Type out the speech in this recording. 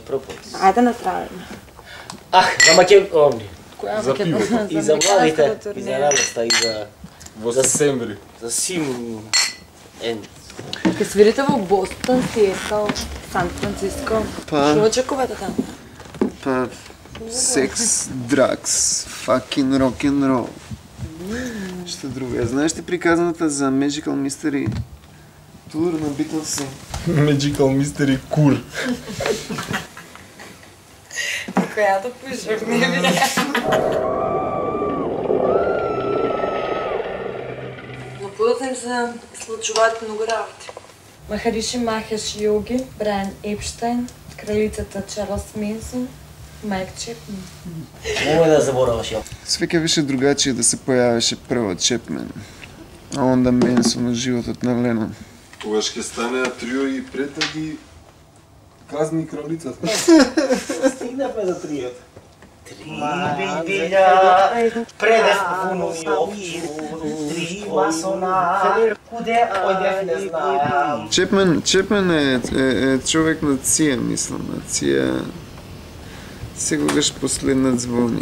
пропост. Ајде направиме. За Македонија. Која За пивото. И за младите, и за радоста, и за... Во септември. За сим... Ке свирите во Бостон, Сиетл, Сан Франциско. Што очекувате таму? Па, секс, драгс, факин рок-н-рол. Што друго? Знаеш ли приказната за Magical Mystery Tour на Beatles? Magical Mystery Кур. Која да пишеш, не ви. На путот им се случуваат многу работи. Махариши Махеш Йоги, Брайан Епштайн, кралицата Чарлс Менсон, Майк Чепмен. Немој да забораваш ја. Свеќе беше другачие да се појавеше прво Чепмен, а онда Менсон на животот на Ленон. Тогаш ќе стане трио и пред да ги казни кралицата. Стигнавме до триот. Три бидилја, предев вунови овчи, три масона, куде ојдев не знаам. Чепмен е човек на ција, мислам, на ција. Секогаш последна звони.